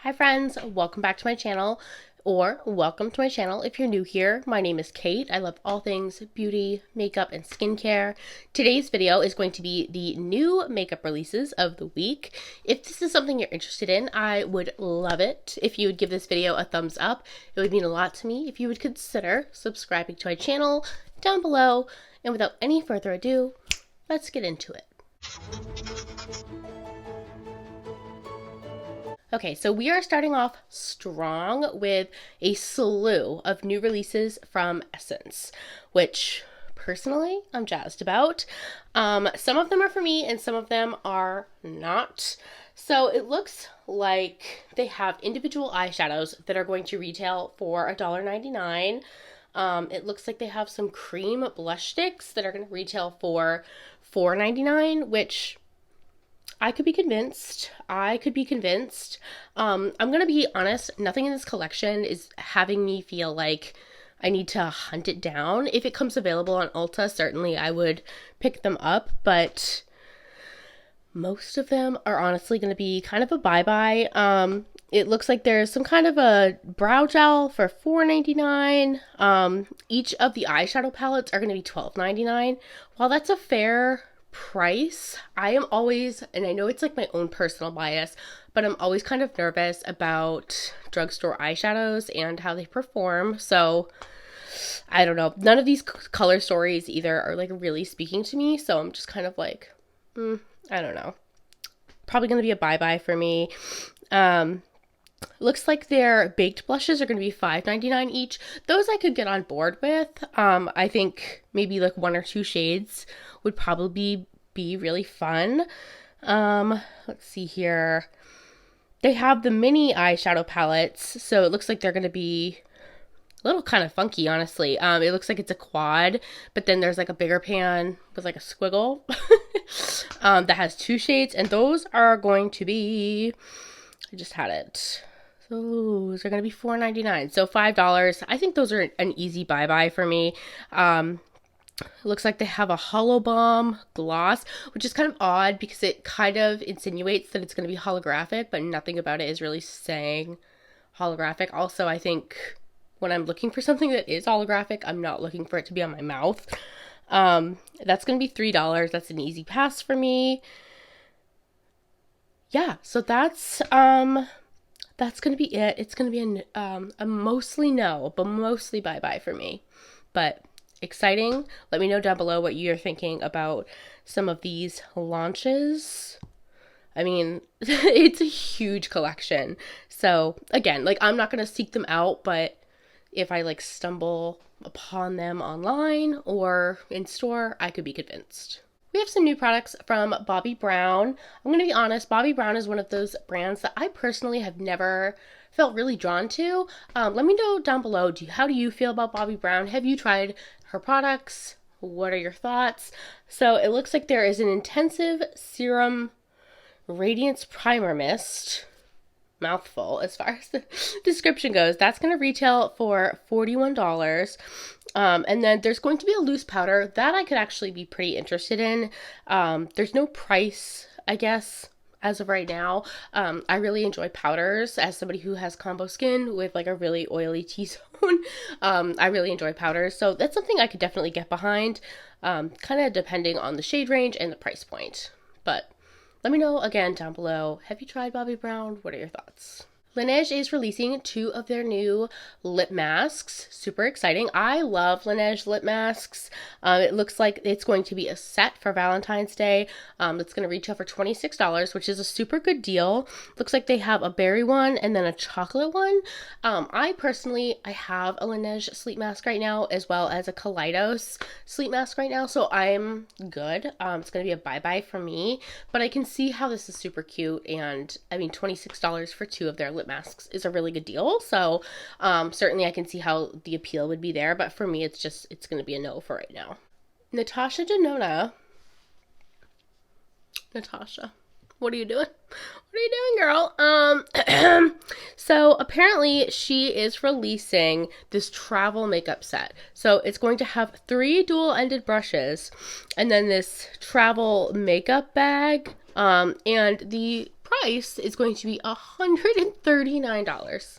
Hi friends, welcome back to my channel, or welcome to my channel if you're new here. My name is Kate. I love all things beauty, makeup, and skincare. Today's video is going to be the new makeup releases of the week. If this is something you're interested in, I would love it if you would give this video a thumbs up. It would mean a lot to me if you would consider subscribing to my channel down below. And without any further ado, let's get into it. Okay, so we are starting off strong with a slew of new releases from Essence, which personally I'm jazzed about. Some of them are for me and some of them are not. So it looks like they have individual eyeshadows that are going to retail for $1.99. It looks like they have some cream blush sticks that are going to retail for $4.99, which I could be convinced. I'm going to be honest, nothing in this collection is having me feel like I need to hunt it down. If it comes available on Ulta, certainly I would pick them up, but most of them are honestly going to be kind of a bye-bye. It looks like there's some kind of a brow gel for $4.99. Each of the eyeshadow palettes are going to be $12.99. While that's a fair price, I am always, and I know it's like my own personal bias, but I'm always kind of nervous about drugstore eyeshadows and how they perform. So I don't know. None of these color stories either are like really speaking to me. So I'm just kind of like, I don't know. Probably going to be a bye-bye for me. Looks like their baked blushes are going to be $5.99 each. Those I could get on board with. I think maybe like one or two shades would probably be really fun. Let's see here. They have the mini eyeshadow palettes, so it looks like they're going to be a little kind of funky, honestly. It looks like it's a quad, but then there's like a bigger pan with like a squiggle that has two shades, and those are going to be, I just had it. So those are going to be $4.99. So $5. I think those are an easy bye-bye for me. It looks like they have a Holo Balm gloss, which is kind of odd because it kind of insinuates that it's going to be holographic, but nothing about it is really saying holographic. Also, I think when I'm looking for something that is holographic, I'm not looking for it to be on my mouth. That's going to be $3. That's an easy pass for me. Yeah, so that's going to be it. It's going to be a mostly no, but mostly bye-bye for me. But exciting. Let me know down below what you're thinking about some of these launches. I mean, it's a huge collection. So again, like I'm not going to seek them out, but if I like stumble upon them online or in store, I could be convinced. We have some new products from Bobbi Brown. I'm going to be honest, Bobbi Brown is one of those brands that I personally have never felt really drawn to. Let me know down below, how do you feel about Bobbi Brown? Have you tried her products? What are your thoughts? So it looks like there is an intensive serum radiance primer mist. Mouthful as far as the description goes. That's going to retail for $41. And then there's going to be a loose powder that I could actually be pretty interested in. There's no price, I guess, as of right now. I really enjoy powders as somebody who has combo skin with like a really oily T-zone. I really enjoy powders. So that's something I could definitely get behind, kind of depending on the shade range and the price point. But let me know again down below. Have you tried Bobbi Brown? What are your thoughts? Laneige is releasing 2 of their new lip masks. Super exciting. I love Laneige lip masks. It looks like it's going to be a set for Valentine's Day. It's going to retail for $26, which is a super good deal. Looks like they have a berry one and then a chocolate one. I have a Laneige sleep mask right now, as well as a Kaleidos sleep mask right now, so I'm good. It's going to be a bye-bye for me, but I can see how this is super cute, and I mean, $26 for 2 of their lip masks is a really good deal. So certainly I can see how the appeal would be there, but for me it's going to be a no for right now. Natasha Denona. Natasha, what are you doing? What are you doing, girl? So apparently she is releasing this travel makeup set. So it's going to have 3 dual-ended brushes and then this travel makeup bag. And the price is going to be $139.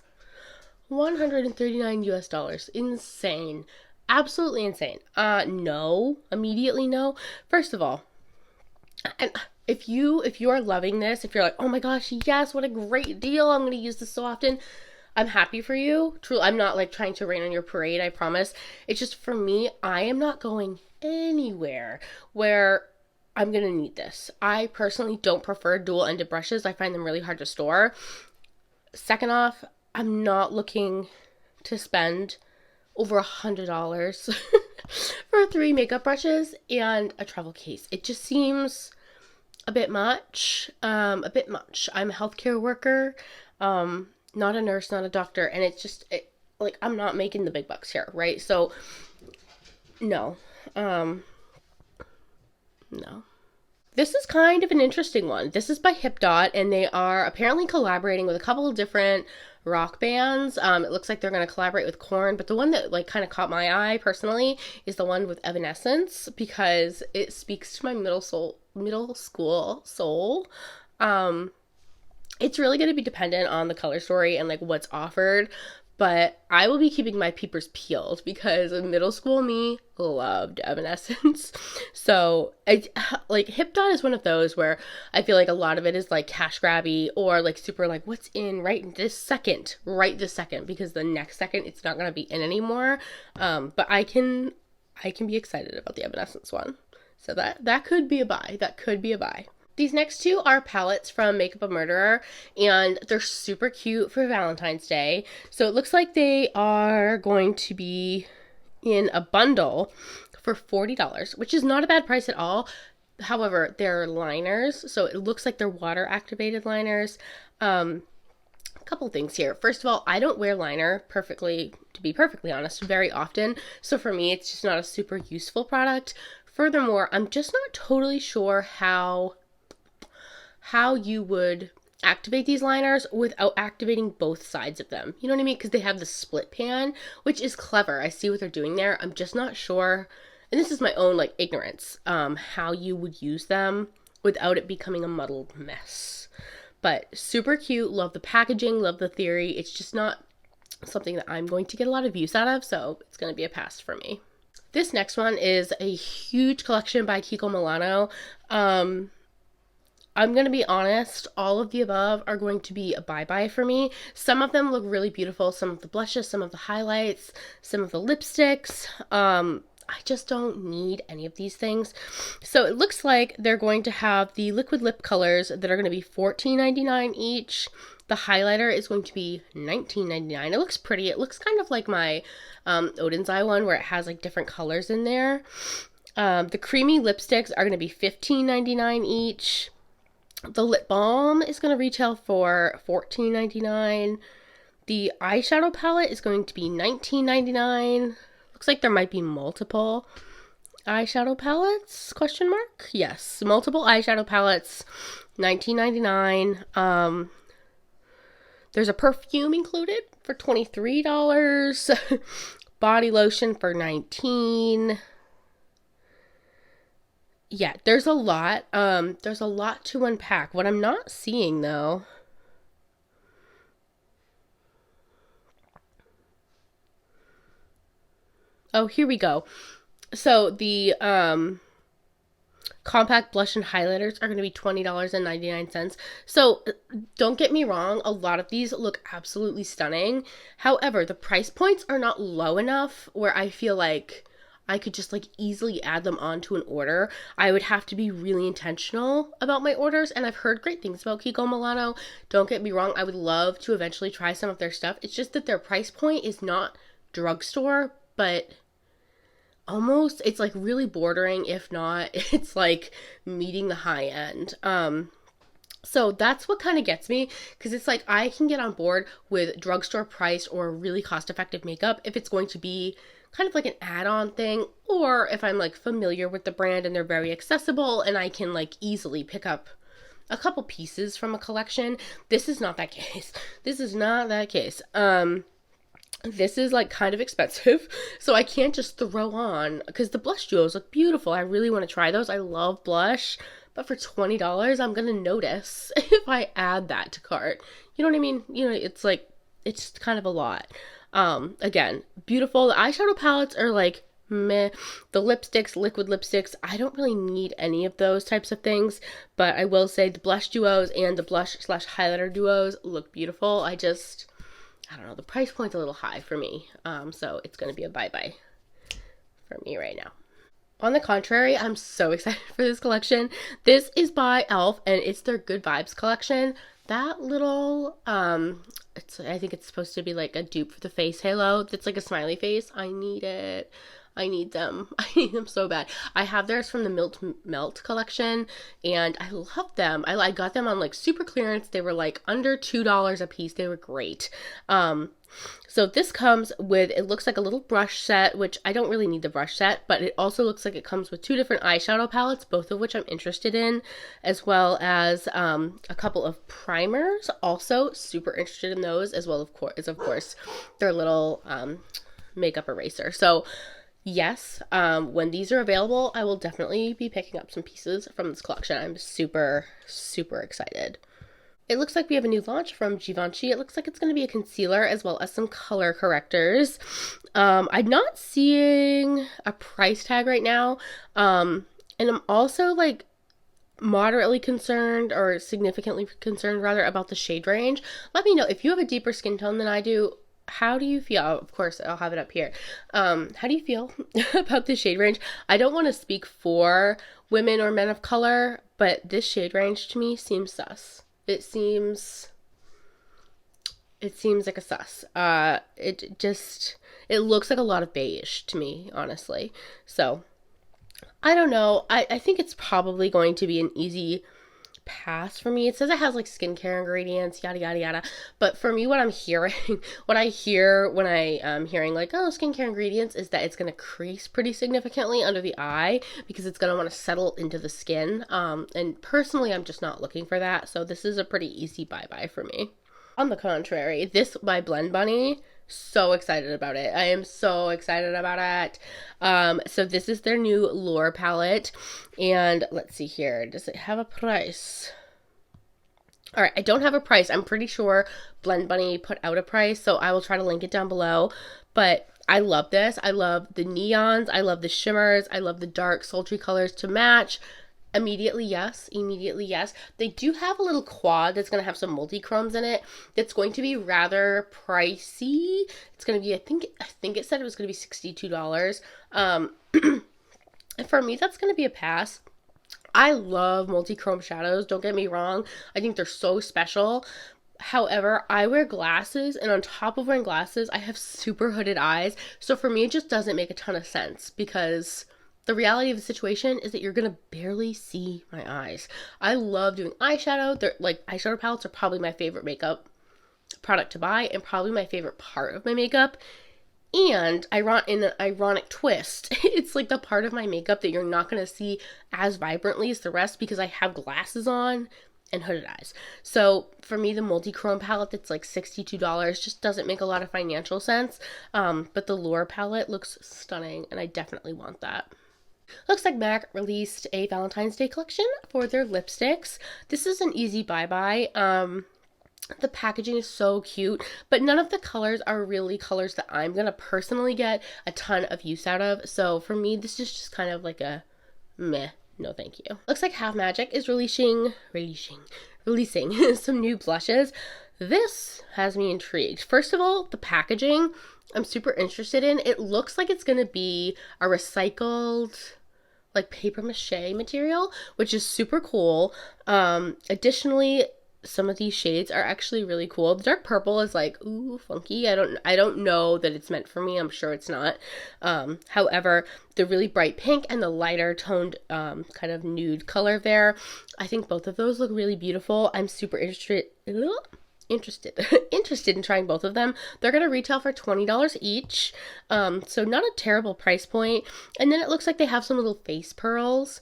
139 US dollars. Insane. Absolutely insane. No. Immediately no. First of all, and if you are loving this, if you're like, oh my gosh, yes, what a great deal, I'm going to use this so often, I'm happy for you. Truly, I'm not like trying to rain on your parade, I promise. It's just for me, I am not going anywhere where I'm going to need this. I personally don't prefer dual-ended brushes. I find them really hard to store. Second off, I'm not looking to spend over $100 for 3 makeup brushes and a travel case. It just seems a bit much. I'm a healthcare worker, not a nurse, not a doctor, and it's just like I'm not making the big bucks here, right? So no. No. This is kind of an interesting one. This is by HipDot, and they are apparently collaborating with a couple of different rock bands. It looks like they're going to collaborate with Korn, but the one that like kind of caught my eye personally is the one with Evanescence, because it speaks to my middle school soul. It's really going to be dependent on the color story and like what's offered, but I will be keeping my peepers peeled because middle school me loved Evanescence. So like HipDot is one of those where I feel like a lot of it is like cash grabby or like super like what's in right this second, because the next second it's not going to be in anymore. But I can be excited about the Evanescence one. So that could be a buy. These next two are palettes from Makeup a Murderer, and they're super cute for Valentine's Day. So it looks like they are going to be in a bundle for $40, which is not a bad price at all. However, they're liners, so it looks like they're water-activated liners. A couple things here. First of all, I don't wear liner to be perfectly honest, very often. So for me, it's just not a super useful product. Furthermore, I'm just not totally sure how you would activate these liners without activating both sides of them. You know what I mean? Because they have the split pan, which is clever. I see what they're doing there. I'm just not sure, and this is my own like ignorance, how you would use them without it becoming a muddled mess. But super cute. Love the packaging. Love the theory. It's just not something that I'm going to get a lot of use out of, so it's going to be a pass for me. This next one is a huge collection by Kiko Milano. I'm going to be honest, all of the above are going to be a bye-bye for me. Some of them look really beautiful, some of the blushes, some of the highlights, some of the lipsticks. I just don't need any of these things. So it looks like they're going to have the liquid lip colors that are going to be $14.99 each. The highlighter is going to be $19.99. It looks pretty. It looks kind of like my Odin's Eye one where it has like different colors in there. The creamy lipsticks are going to be $15.99 each. The lip balm is going to retail for $14.99. The eyeshadow palette is going to be $19.99. Looks like there might be multiple eyeshadow palettes, ? Yes, multiple eyeshadow palettes, $19.99. There's a perfume included for $23. Body lotion for $19. Yeah, there's a lot. There's a lot to unpack. What I'm not seeing though. Oh, here we go. So the compact blush and highlighters are going to be $20.99. So don't get me wrong, a lot of these look absolutely stunning. However, the price points are not low enough where I feel like I could just like easily add them onto an order. I would have to be really intentional about my orders, and I've heard great things about Kiko Milano. Don't get me wrong, I would love to eventually try some of their stuff. It's just that their price point is not drugstore, but almost, it's like really bordering, if not, it's like meeting the high end. So that's what kind of gets me, because it's like I can get on board with drugstore price or really cost-effective makeup if it's going to be kind of like an add-on thing, or if I'm like familiar with the brand and they're very accessible and I can like easily pick up a couple pieces from a collection. This is not that case. This is like kind of expensive, so I can't just throw on, because the blush duos look beautiful. I really want to try those. I love blush, but for $20, I'm gonna notice if I add that to cart. You know what I mean? You know, it's like, it's kind of a lot. Again, beautiful. The eyeshadow palettes are like meh. The lipsticks, liquid lipsticks, I don't really need any of those types of things, but I will say the blush duos and the blush slash highlighter duos look beautiful. I don't know, the price point's a little high for me, so it's gonna be a bye-bye for me right now. On the contrary, I'm so excited for this collection. This is by e.l.f. and it's their Good Vibes collection. That little, I think it's supposed to be like a dupe for the face halo. That's like a smiley face. I need it. I need them. I need them so bad. I have theirs from the Melt collection, and I love them. I got them on like super clearance. They were like under $2 a piece. They were great. So this comes with, it looks like a little brush set, which I don't really need the brush set, but it also looks like it comes with 2 different eyeshadow palettes, both of which I'm interested in, as well as a couple of primers. Also super interested in those, as well of course their little makeup eraser. So yes, when these are available, I will definitely be picking up some pieces from this collection. I'm super, super excited. It looks like we have a new launch from Givenchy. It looks like it's going to be a concealer as well as some color correctors. I'm not seeing a price tag right now. And I'm also like moderately concerned, or significantly concerned rather, about the shade range. Let me know if you have a deeper skin tone than I do. How do you feel? Of course, I'll have it up here. How do you feel about the shade range? I don't want to speak for women or men of color, but this shade range to me seems sus. It seems like a sus. It looks like a lot of beige to me, honestly. So, I don't know. I think it's probably going to be an easy pass for me. It says it has like skincare ingredients, yada yada yada. But for me, what I'm hearing, what I hear when I am hearing like, oh, skincare ingredients, is that it's gonna crease pretty significantly under the eye because it's gonna want to settle into the skin. And personally, I'm just not looking for that. So this is a pretty easy bye-bye for me. On the contrary, this by Blend Bunny, so excited about it. I am so excited about it. So this is their new Lure palette, and let's see here. Does it have a price? All right, I don't have a price. I'm pretty sure Blend Bunny put out a price, so I will try to link it down below. But I love this. I love the neons. I love the shimmers. I love the dark, sultry colors to match. Immediately yes. They do have a little quad that's going to have some multi-chromes in it. That's going to be rather pricey. It's going to be, I think it said it was going to be $62. For me, that's going to be a pass. I love multi-chrome shadows, don't get me wrong. I think they're so special. However, I wear glasses, and on top of wearing glasses, I have super hooded eyes. So for me, it just doesn't make a ton of sense, because the reality of the situation is that you're going to barely see my eyes. I love doing eyeshadow. They're like, eyeshadow palettes are probably my favorite makeup product to buy, and probably my favorite part of my makeup. And in an ironic twist, it's like the part of my makeup that you're not going to see as vibrantly as the rest, because I have glasses on and hooded eyes. So for me, the multi-chrome palette that's like $62 just doesn't make a lot of financial sense. But the Lure palette looks stunning, and I definitely want that. Looks like MAC released a Valentine's Day collection for their lipsticks. This is an easy bye-bye. The packaging is so cute, but none of the colors are really colors that I'm going to personally get a ton of use out of. So for me, this is just kind of like a meh, no thank you. Looks like Half Magic is releasing some new blushes. This has me intrigued. First of all, the packaging I'm super interested in. It looks like it's going to be a recycled like paper mache material, which is super cool. Additionally, some of these shades are actually really cool. The dark purple is like, ooh, funky. I don't know that it's meant for me. I'm sure it's not. However, the really bright pink and the lighter toned kind of nude color there, I think both of those look really beautiful. I'm super interested in trying both of them. They're gonna retail for $20 each, so not a terrible price point. And then it looks like they have some little face pearls.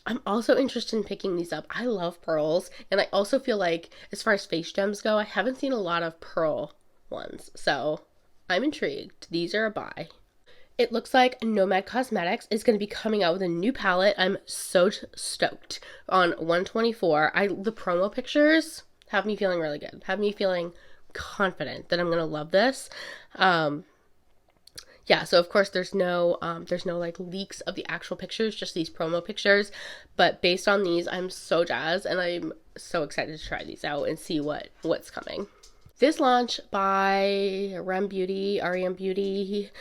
I'm also interested in picking these up. I love pearls, and I also feel like as far as face gems go, I haven't seen a lot of pearl ones, so I'm intrigued. These are a buy. It looks like Nomad Cosmetics is going to be coming out with a new palette. I'm so stoked on 124. The promo pictures have me feeling really good. Have me feeling confident that I'm going to love this. Yeah, so of course there's no like leaks of the actual pictures, just these promo pictures. But based on these, I'm so jazzed and I'm so excited to try these out and see what's coming. This launch by REM Beauty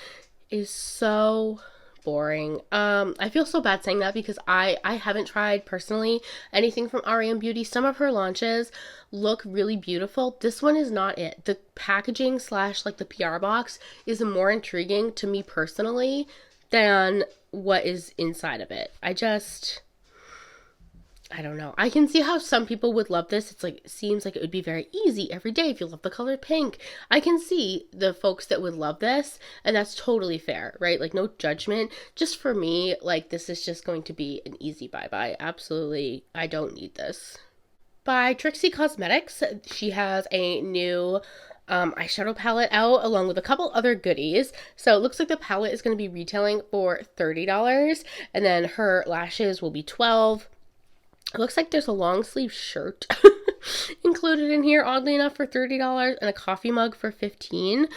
is so boring. I feel so bad saying that because I haven't tried personally anything from REM Beauty. Some of her launches look really beautiful. This one is not it. The packaging slash like the PR box is more intriguing to me personally than what is inside of it. I don't know. I can see how some people would love this. It's like, it seems like it would be very easy every day if you love the color pink. I can see the folks that would love this, and that's totally fair, right? Like, no judgment. Just for me, like, this is just going to be an easy bye-bye. Absolutely, I don't need this. By Trixie Cosmetics, she has a new eyeshadow palette out along with a couple other goodies. So it looks like the palette is going to be retailing for $30, and then her lashes will be $12. It looks like there's a long sleeve shirt included in here, oddly enough, for $30 and a coffee mug for $15.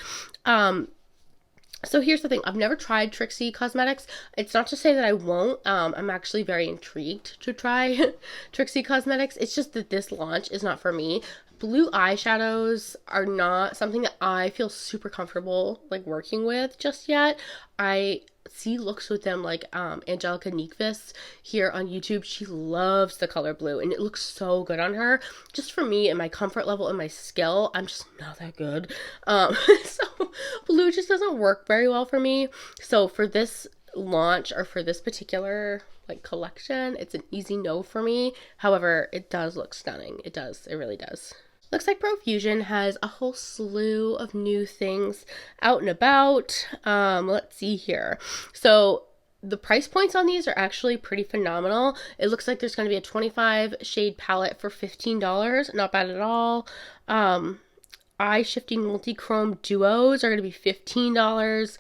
So here's the thing. I've never tried Trixie Cosmetics. It's not to say that I won't. I'm actually very intrigued to try Trixie Cosmetics. It's just that this launch is not for me. Blue eyeshadows are not something that I feel super comfortable like working with just yet. I see looks with them like Angelica Nyqvist here on YouTube. She loves the color blue and it looks so good on her. Just for me and my comfort level and my skill, I'm just not that good. So blue just doesn't work very well for me. So for this launch or for this particular like collection, it's an easy no for me. However, it does look stunning. It does. It really does. Looks like Profusion has a whole slew of new things out and about. Let's see here. So the price points on these are actually pretty phenomenal. It looks like there's going to be a 25 shade palette for $15. Not bad at all. Eye shifting multi-chrome duos are going to be $15.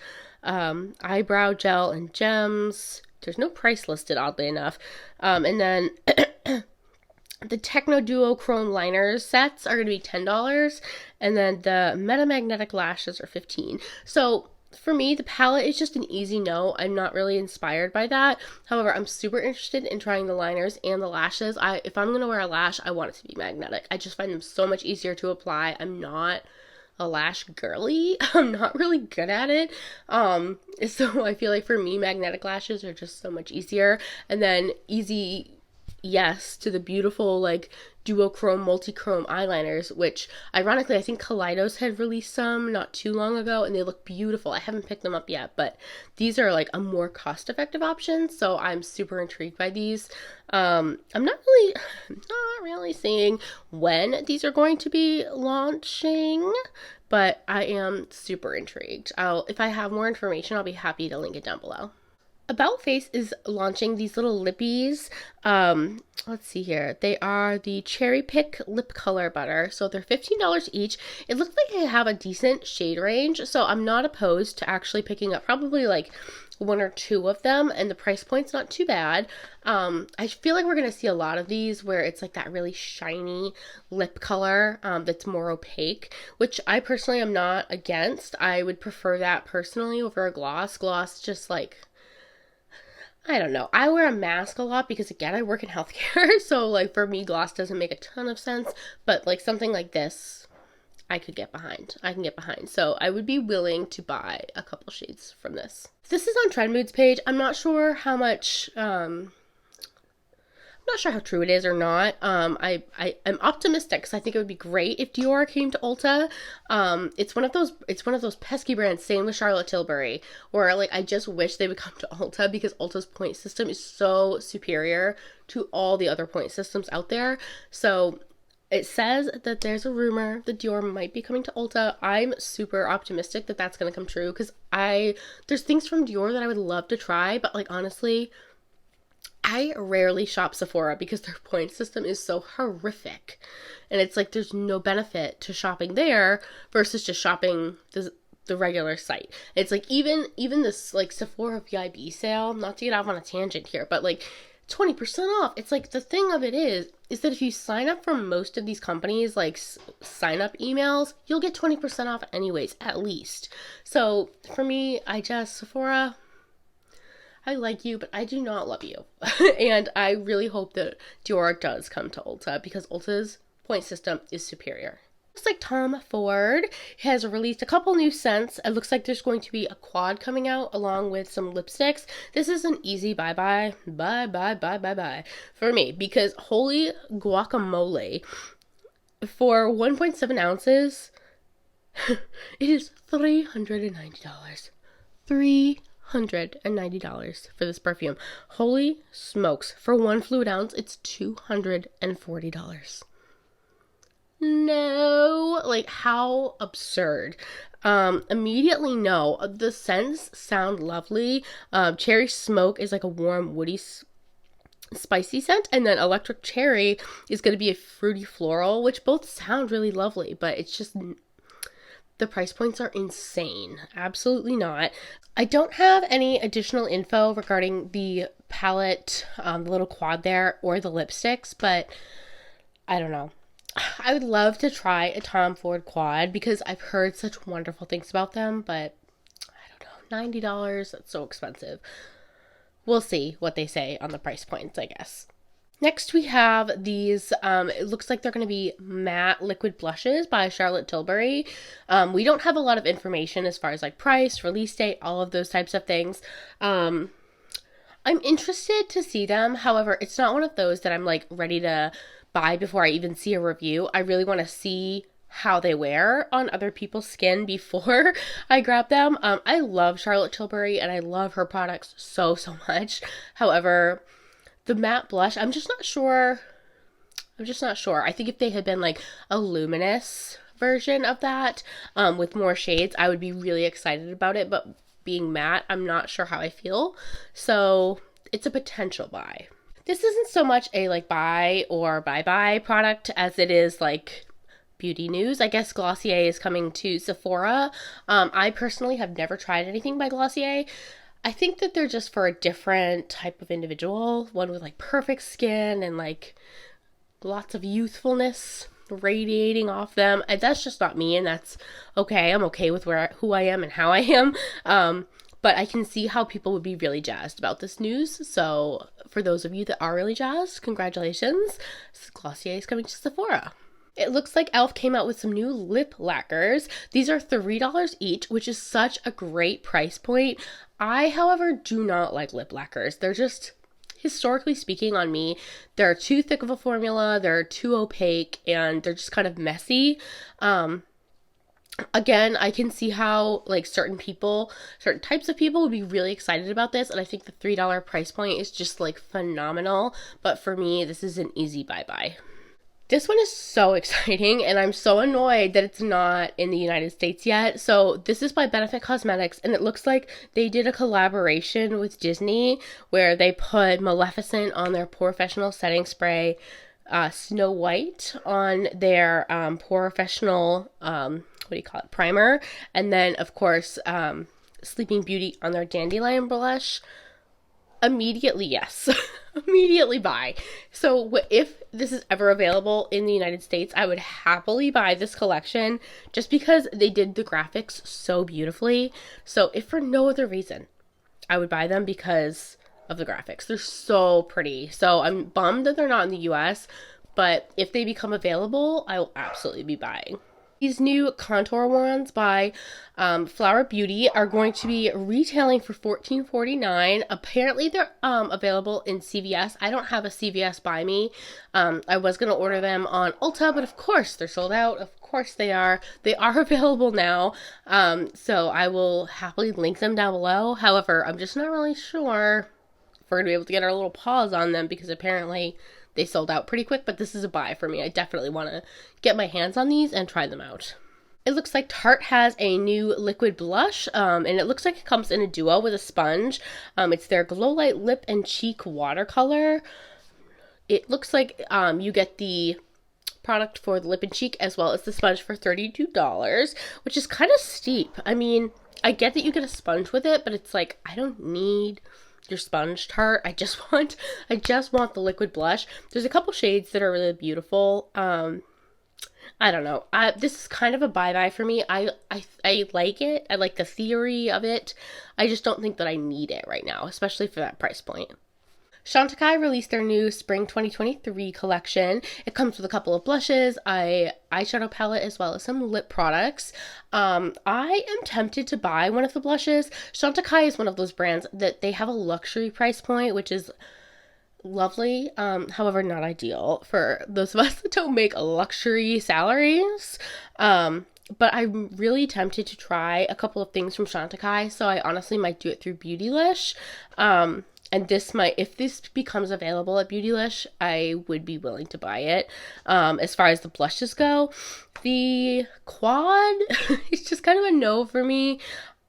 Eyebrow gel and gems. There's no price listed, oddly enough. And then the Techno Duo Chrome Liners sets are going to be $10, and then the Meta Magnetic Lashes are $15. So for me, the palette is just an easy no. I'm not really inspired by that. However, I'm super interested in trying the liners and the lashes. If I'm going to wear a lash, I want it to be magnetic. I just find them so much easier to apply. I'm not a lash girly. I'm not really good at it. So I feel like for me, magnetic lashes are just so much easier. And then easy yes to the beautiful like duochrome multi-chrome eyeliners, which ironically I think Kaleidos had released some not too long ago and they look beautiful. I haven't picked them up yet, but these are like a more cost-effective option, so I'm super intrigued by these. I'm not really seeing when these are going to be launching, but I am super intrigued. If I have more information, I'll be happy to link it down below. About Face is launching these little lippies. Let's see here. They are the Cherry Pick Lip Color Butter. So they're $15 each. It looks like they have a decent shade range. So I'm not opposed to actually picking up probably like one or two of them. And the price point's not too bad. I feel like we're going to see a lot of these where it's like that really shiny lip color that's more opaque, which I personally am not against. I would prefer that personally over a gloss. Gloss just like, I don't know. I wear a mask a lot because, again, I work in healthcare. So, like, for me, gloss doesn't make a ton of sense. But, like, something like this, I could get behind. I can get behind. So, I would be willing to buy a couple shades from this. This is on Trend Moods page. I'm not sure how much, not sure how true it is or not. I'm optimistic because I think it would be great if Dior came to Ulta. It's one of those pesky brands, same with Charlotte Tilbury, where like I just wish they would come to Ulta because Ulta's point system is so superior to all the other point systems out there. So it says that there's a rumor that Dior might be coming to Ulta. I'm super optimistic that that's going to come true because there's things from Dior that I would love to try, but like honestly, I rarely shop Sephora because their point system is so horrific. And it's like there's no benefit to shopping there versus just shopping the the regular site. It's like even this like Sephora VIB sale, not to get off on a tangent here, but like 20% off. It's like the thing of it is that if you sign up for most of these companies like sign up emails, you'll get 20% off anyways, at least. So for me, Sephora, I like you, but I do not love you. And I really hope that Dior does come to Ulta because Ulta's point system is superior. Looks like Tom Ford has released a couple new scents. It looks like there's going to be a quad coming out along with some lipsticks. This is an easy bye for me because holy guacamole, for 1.7 ounces, it is $390. $390 for this perfume. Holy smokes. For 1 fluid ounce, it's $240. No, like how absurd. Immediately no. The scents sound lovely. Cherry smoke is like a warm, woody, spicy scent, and then electric cherry is going to be a fruity floral, which both sound really lovely, but it's just the price points are insane. Absolutely not. I don't have any additional info regarding the palette, the little quad there, or the lipsticks, but I don't know. I would love to try a Tom Ford quad because I've heard such wonderful things about them, but I don't know, $90, that's so expensive. We'll see what they say on the price points, I guess. Next we have these, it looks like they're going to be matte liquid blushes by Charlotte Tilbury. We don't have a lot of information as far as like price, release date, all of those types of things. I'm interested to see them. However, it's not one of those that I'm like ready to buy before I even see a review. I really want to see how they wear on other people's skin before I grab them. I love Charlotte Tilbury and I love her products so much. However, the matte blush, I'm just not sure. I think if they had been like a luminous version of that, with more shades, I would be really excited about it. But being matte, I'm not sure how I feel. So it's a potential buy. This isn't so much a like buy or bye-bye product as it is like beauty news. I guess Glossier is coming to Sephora. I personally have never tried anything by Glossier. I think that they're just for a different type of individual, one with like perfect skin and like lots of youthfulness radiating off them. And that's just not me, and that's okay. I'm okay with who I am and how I am. But I can see how people would be really jazzed about this news. So for those of you that are really jazzed, congratulations. Glossier is coming to Sephora. It looks like e.l.f. came out with some new lip lacquers. These are $3 each, which is such a great price point. I, however, do not like lip lacquers. They're just, historically speaking on me, they're too thick of a formula, they're too opaque, and they're just kind of messy. Again, I can see how like certain types of people would be really excited about this, and I think the $3 price point is just like phenomenal. But for me, this is an easy bye-bye. This one is so exciting, and I'm so annoyed that it's not in the United States yet. So this is by Benefit Cosmetics, and it looks like they did a collaboration with Disney where they put Maleficent on their Professional setting spray, Snow White on their Professional primer, and then of course Sleeping Beauty on their Dandelion blush. Immediately yes. Immediately buy. So if this is ever available in the United States, I would happily buy this collection just because they did the graphics so beautifully. So if for no other reason, I would buy them because of the graphics. They're so pretty. So I'm bummed that they're not in the US, but if they become available, I will absolutely be buying. These new contour wands by Flower Beauty are going to be retailing for $14.49. Apparently they're available in CVS. I don't have a CVS by me. I was going to order them on Ulta, but of course they're sold out. Of course they are. They are available now. So I will happily link them down below. However, I'm just not really sure if we're going to be able to get our little paws on them because apparently they sold out pretty quick, but this is a buy for me. I definitely want to get my hands on these and try them out. It looks like Tarte has a new liquid blush, and it looks like it comes in a duo with a sponge. It's their Glow Light Lip and Cheek Watercolor. It looks like you get the product for the lip and cheek, as well as the sponge for $32, which is kind of steep. I mean, I get that you get a sponge with it, but it's like, I don't need your sponge tart. I just want the liquid blush. There's a couple shades that are really beautiful. I don't know. This is kind of a bye-bye for me. I like it. I like the theory of it. I just don't think that I need it right now, especially for that price point. Chantecaille released their new Spring 2023 collection. It comes with a couple of blushes, eyeshadow palette, as well as some lip products. I am tempted to buy one of the blushes. Chantecaille is one of those brands that they have a luxury price point, which is lovely, however not ideal for those of us that don't make luxury salaries. But I'm really tempted to try a couple of things from Chantecaille, so I honestly might do it through Beautylish. And this might, if this becomes available at Beautylish, I would be willing to buy it. As far as the blushes go, the quad is just kind of a no for me.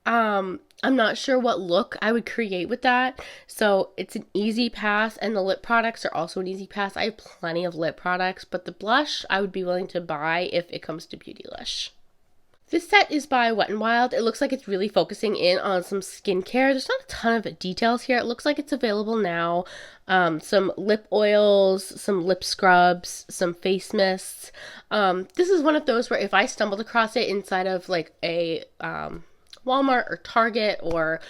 I'm not sure what look I would create with that. So it's an easy pass, and the lip products are also an easy pass. I have plenty of lip products, but the blush I would be willing to buy if it comes to Beautylish. This set is by Wet n Wild. It looks like it's really focusing in on some skincare. There's not a ton of details here. It looks like it's available now. Some lip oils, some lip scrubs, some face mists. This is one of those where if I stumbled across it inside of like a Walmart or Target or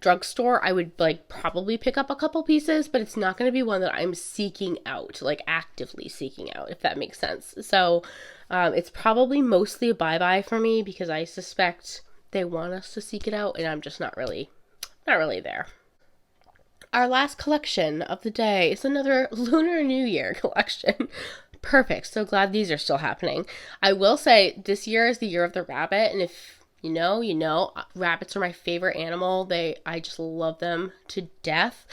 drugstore, I would like probably pick up a couple pieces, but it's not going to be one that I'm seeking out, like actively seeking out, if that makes sense. So it's probably mostly a bye-bye for me because I suspect they want us to seek it out, and I'm just not really there. Our last collection of the day is another Lunar New Year collection. Perfect. So glad these are still happening. I will say this year is the year of the rabbit, and if you know, rabbits are my favorite animal. I just love them to death.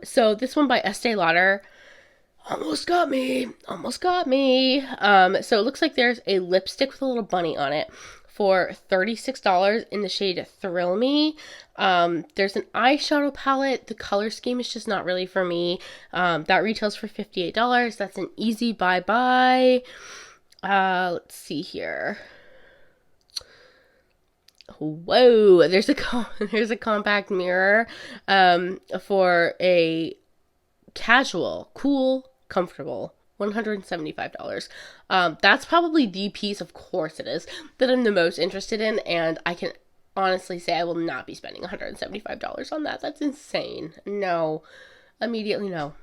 So this one by Estee Lauder almost got me. So it looks like there's a lipstick with a little bunny on it for $36 in the shade Thrill Me. There's an eyeshadow palette. The color scheme is just not really for me. That retails for $58. That's an easy bye-bye. Let's see here. Whoa, there's a compact mirror for a casual, cool, comfortable $175. That's probably the piece, of course it is, that I'm the most interested in, and I can honestly say I will not be spending $175 on that. That's insane. No. Immediately no.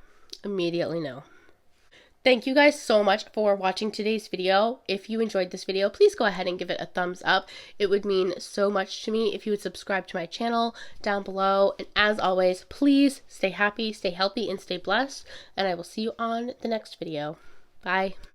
Thank you guys so much for watching today's video. If you enjoyed this video, please go ahead and give it a thumbs up. It would mean so much to me if you would subscribe to my channel down below. And as always, please stay happy, stay healthy, and stay blessed. And I will see you on the next video. Bye.